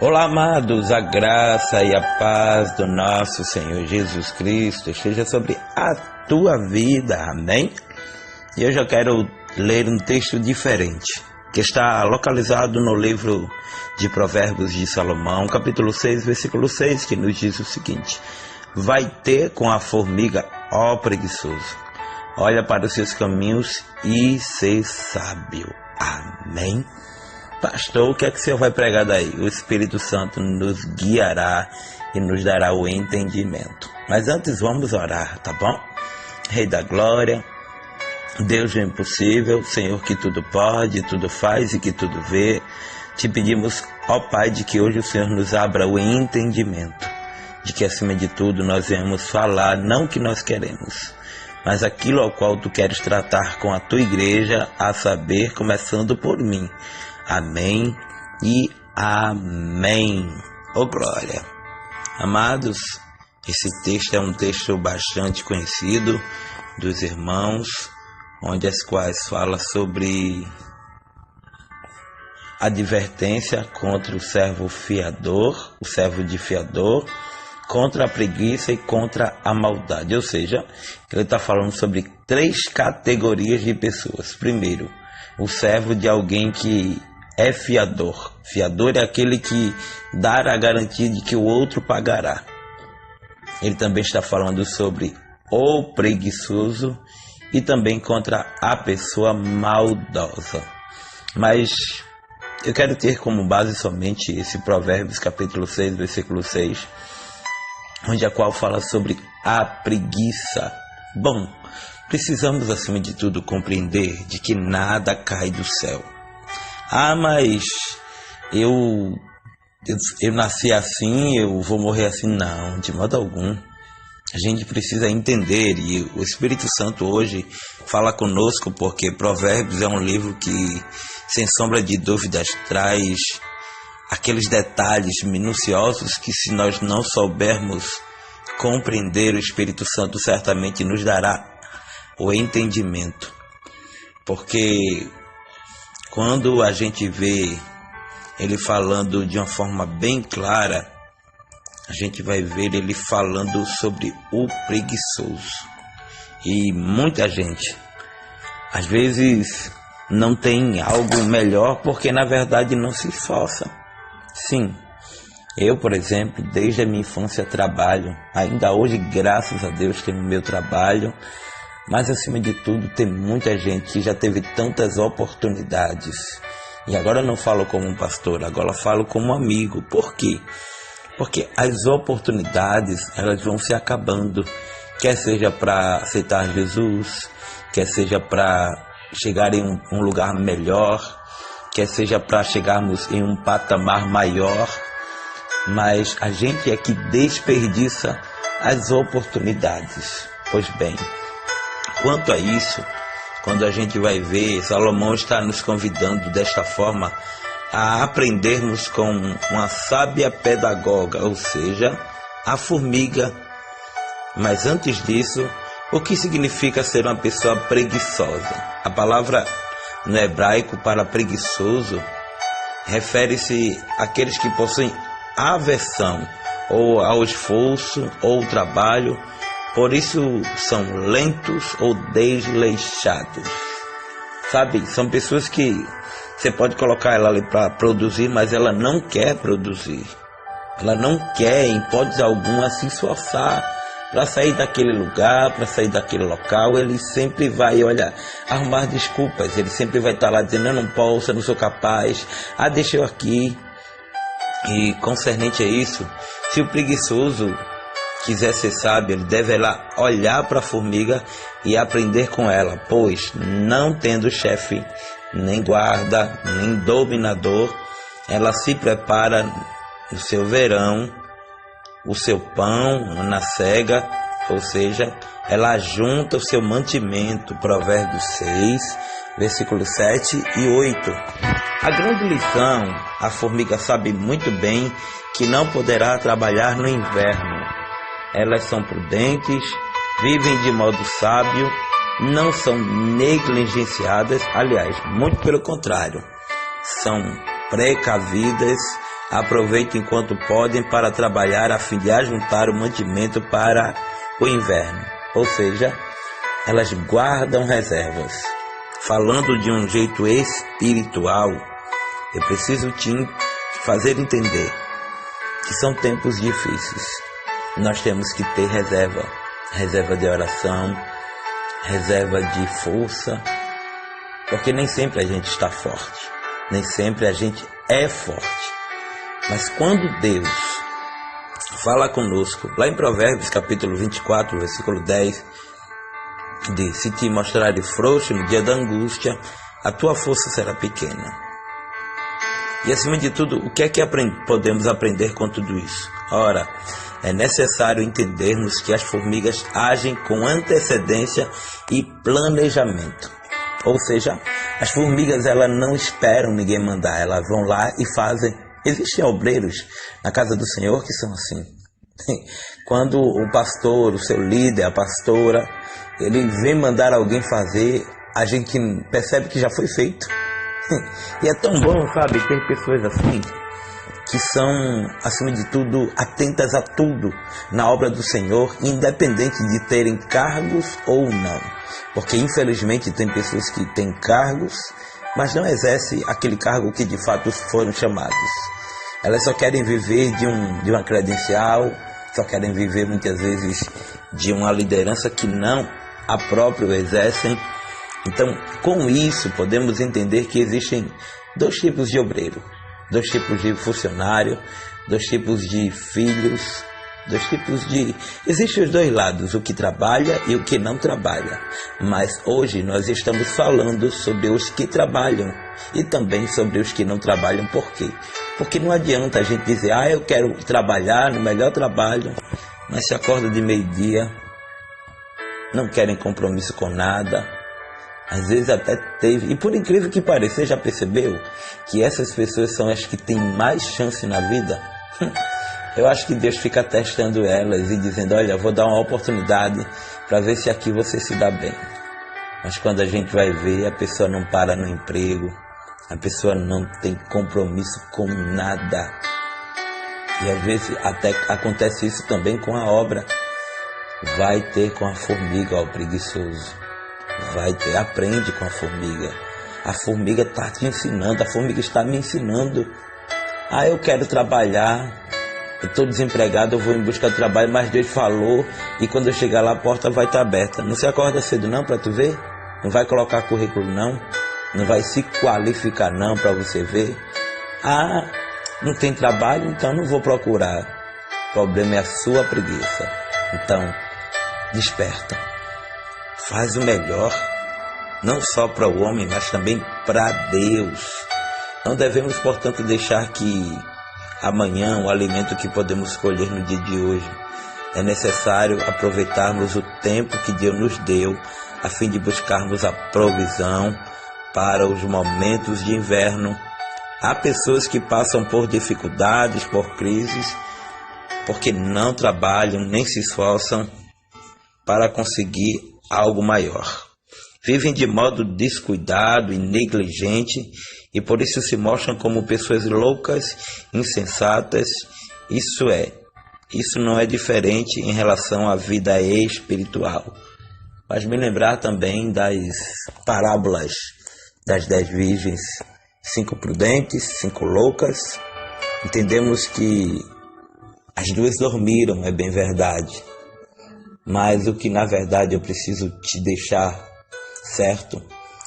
Olá, amados, a graça e a paz do nosso Senhor Jesus Cristo esteja sobre a tua vida, amém? E hoje eu quero ler um texto diferente, que está localizado no livro de Provérbios de Salomão, capítulo 6, versículo 6, que nos diz o seguinte: vai ter com a formiga, ó preguiçoso, olha para os seus caminhos e ser sábio, amém? Pastor, o que é que o Senhor vai pregar daí? O Espírito Santo nos guiará e nos dará o entendimento. Mas antes vamos orar, tá bom? Rei da glória, Deus do impossível, Senhor que tudo pode, tudo faz e que tudo vê, te pedimos, ó Pai, de que hoje o Senhor nos abra o entendimento, de que acima de tudo nós venhamos falar não o que nós queremos, mas aquilo ao qual tu queres tratar com a tua igreja, a saber, começando por mim. Amém e amém. Oh glória. Amados, esse texto é um texto bastante conhecido dos irmãos, onde as quais fala sobre advertência contra o servo fiador, o servo de fiador, contra a preguiça e contra a maldade. Ou seja, ele está falando sobre 3 categorias de pessoas. Primeiro, o servo de alguém que é fiador. Fiador é aquele que dá a garantia de que o outro pagará. Ele também está falando sobre o preguiçoso e também contra a pessoa maldosa. Mas eu quero ter como base somente esse Provérbios capítulo 6, versículo 6, onde a qual fala sobre a preguiça. Bom, precisamos acima de tudo compreender de que nada cai do céu. Ah, mas eu nasci assim, eu vou morrer assim. Não, de modo algum. A gente precisa entender, e o Espírito Santo hoje fala conosco, porque Provérbios é um livro que, sem sombra de dúvidas, traz aqueles detalhes minuciosos que, se nós não soubermos compreender, o Espírito Santo certamente nos dará o entendimento. Porque quando a gente vê ele falando de uma forma bem clara, a gente vai ver ele falando sobre o preguiçoso. E muita gente, às vezes, não tem algo melhor porque, na verdade, não se esforça. Sim, eu, por exemplo, desde a minha infância trabalho. Ainda hoje, graças a Deus, tenho o meu trabalho. Mas, acima de tudo, tem muita gente que já teve tantas oportunidades. E agora eu não falo como um pastor, agora eu falo como um amigo. Por quê? Porque as oportunidades, elas vão se acabando. Quer seja para aceitar Jesus, quer seja para chegar em um lugar melhor, quer seja para chegarmos em um patamar maior. Mas a gente é que desperdiça as oportunidades. Pois bem, quanto a isso, quando a gente vai ver, Salomão está nos convidando desta forma a aprendermos com uma sábia pedagoga, ou seja, a formiga. Mas antes disso, o que significa ser uma pessoa preguiçosa? A palavra no hebraico para preguiçoso refere-se àqueles que possuem aversão ou ao esforço ou ao trabalho. Por isso são lentos ou desleixados. Sabe, são pessoas que você pode colocar ela ali para produzir, mas ela não quer produzir. Ela não quer, em hipótese alguma, se esforçar para sair daquele lugar, para sair daquele local. Ele sempre vai, arrumar desculpas. Ele sempre vai estar lá dizendo: eu não posso, eu não sou capaz. Ah, deixa eu aqui. E concernente a isso, se o preguiçoso quiser ser sábio, ele deve lá olhar para a formiga e aprender com ela, pois não tendo chefe, nem guarda, nem dominador, ela se prepara no seu verão, o seu pão na cega, ou seja, ela junta o seu mantimento. Provérbios 6, versículos 7 e 8. A grande lição, a formiga sabe muito bem que não poderá trabalhar no inverno. Elas são prudentes, vivem de modo sábio, não são negligenciadas, aliás, muito pelo contrário, são precavidas, aproveitam enquanto podem para trabalhar a fim de ajuntar o mantimento para o inverno. Ou seja, elas guardam reservas. Falando de um jeito espiritual, eu preciso te fazer entender que são tempos difíceis. Nós temos que ter reserva de oração, reserva de força, porque nem sempre a gente está forte, nem sempre a gente é forte. Mas quando Deus fala conosco, lá em Provérbios capítulo 24, versículo 10, diz: se te mostrares frouxo no dia da angústia, a tua força será pequena. E acima de tudo, o que é que podemos aprender com tudo isso? Ora, é necessário entendermos que as formigas agem com antecedência e planejamento. Ou seja, as formigas elas não esperam ninguém mandar, elas vão lá e fazem. Existem obreiros na casa do Senhor que são assim. Quando o pastor, o seu líder, a pastora, ele vem mandar alguém fazer, a gente percebe que já foi feito. E é tão bom, sabe, ter pessoas assim, que são, acima de tudo, atentas a tudo na obra do Senhor, independente de terem cargos ou não. Porque, infelizmente, tem pessoas que têm cargos, mas não exercem aquele cargo que de fato foram chamados. Elas só querem viver de uma credencial, só querem viver muitas vezes de uma liderança que não a própria exercem. Então, com isso, podemos entender que existem dois tipos de obreiro, dois tipos de funcionário, dois tipos de filhos, Existem os dois lados, o que trabalha e o que não trabalha. Mas hoje nós estamos falando sobre os que trabalham e também sobre os que não trabalham. Por quê? Porque não adianta a gente dizer, eu quero trabalhar no melhor trabalho, mas se acorda de meio-dia, não querem compromisso com nada. Às vezes até teve, e por incrível que pareça, você já percebeu que essas pessoas são as que têm mais chance na vida? Eu acho que Deus fica testando elas e dizendo, olha, eu vou dar uma oportunidade para ver se aqui você se dá bem. Mas quando a gente vai ver, a pessoa não para no emprego, a pessoa não tem compromisso com nada. E às vezes até acontece isso também com a obra. Vai ter com a formiga, o preguiçoso. Aprende com a formiga. A formiga está te ensinando, a formiga está me ensinando. Eu quero trabalhar, eu estou desempregado, eu vou em busca de trabalho, mas Deus falou e quando eu chegar lá a porta vai estar aberta. Não se acorda cedo não para tu ver? Não vai colocar currículo não? Não vai se qualificar não para você ver? Não tem trabalho, então não vou procurar. O problema é a sua preguiça. Então, desperta. Faz o melhor, não só para o homem, mas também para Deus. Não devemos, portanto, deixar que amanhã o alimento que podemos colher no dia de hoje. É necessário aproveitarmos o tempo que Deus nos deu, a fim de buscarmos a provisão para os momentos de inverno. Há pessoas que passam por dificuldades, por crises, porque não trabalham nem se esforçam para conseguir algo maior. Vivem de modo descuidado e negligente e por isso se mostram como pessoas loucas, insensatas. Isso não é diferente em relação à vida espiritual. Faz me lembrar também das parábolas das 10 virgens, 5 prudentes, 5 loucas. Entendemos que as 2 dormiram, é bem verdade. Mas o que na verdade eu preciso te deixar certo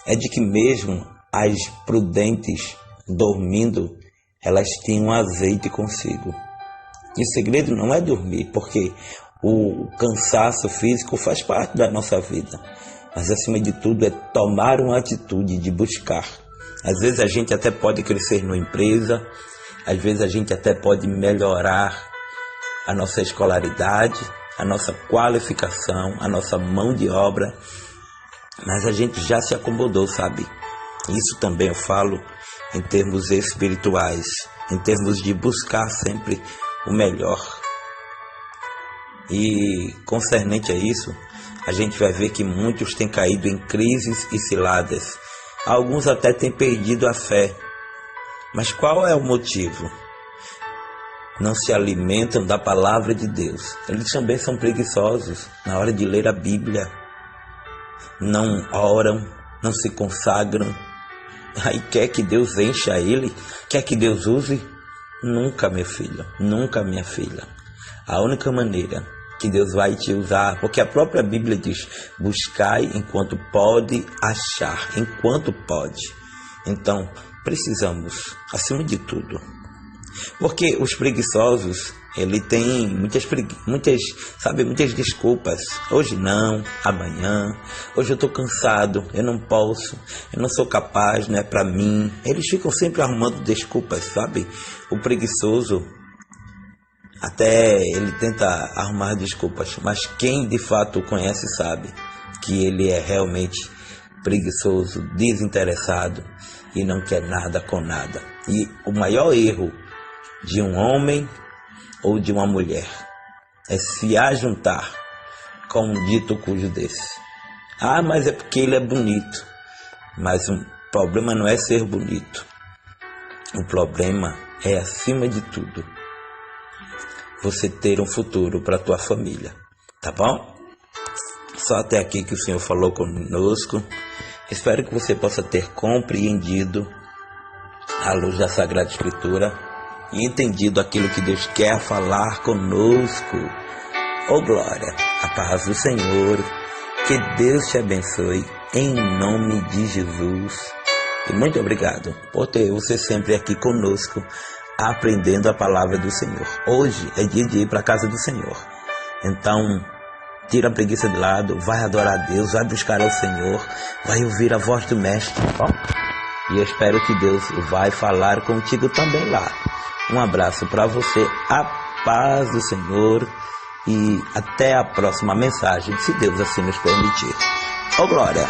é de que mesmo as prudentes dormindo, elas tinham azeite consigo. E o segredo não é dormir, porque o cansaço físico faz parte da nossa vida. Mas acima de tudo é tomar uma atitude de buscar. Às vezes a gente até pode crescer numa empresa, às vezes a gente até pode melhorar a nossa escolaridade, a nossa qualificação, a nossa mão de obra, mas a gente já se acomodou, sabe? Isso também eu falo em termos espirituais, em termos de buscar sempre o melhor. E concernente a isso, a gente vai ver que muitos têm caído em crises e ciladas. Alguns até têm perdido a fé. Mas qual é o motivo? não se alimentam da palavra de Deus. Eles também são preguiçosos na hora de ler a Bíblia. Não oram, não se consagram. Aí quer que Deus encha ele? Quer que Deus use? Nunca, meu filho, nunca, minha filha. A única maneira que Deus vai te usar, porque a própria Bíblia diz: buscai enquanto pode achar, enquanto pode. Então, precisamos, acima de tudo, porque os preguiçosos, ele tem muitas desculpas. Hoje não, amanhã, hoje eu estou cansado, eu não posso, eu não sou capaz, não é para mim. Eles ficam sempre arrumando desculpas, sabe? O preguiçoso, até ele tenta arrumar desculpas, mas quem de fato o conhece sabe que ele é realmente preguiçoso, desinteressado e não quer nada com nada. E o maior erro de um homem ou de uma mulher é se ajuntar com um dito cujo desse. Ah, mas é porque ele é bonito. Mas o problema não é ser bonito. O problema é, acima de tudo, você ter um futuro para a tua família. Tá bom? Só até aqui que o Senhor falou conosco. Espero que você possa ter compreendido à luz da Sagrada Escritura e entendido aquilo que Deus quer falar conosco. Oh glória, a paz do Senhor, que Deus te abençoe em nome de Jesus. E muito obrigado por ter você sempre aqui conosco, aprendendo a palavra do Senhor. Hoje é dia de ir para a casa do Senhor. Então, tira a preguiça de lado, vai adorar a Deus, vai buscar ao Senhor, vai ouvir a voz do Mestre. E eu espero que Deus vai falar contigo também lá. Um abraço para você, a paz do Senhor, e até a próxima mensagem, se Deus assim nos permitir. Oh glória!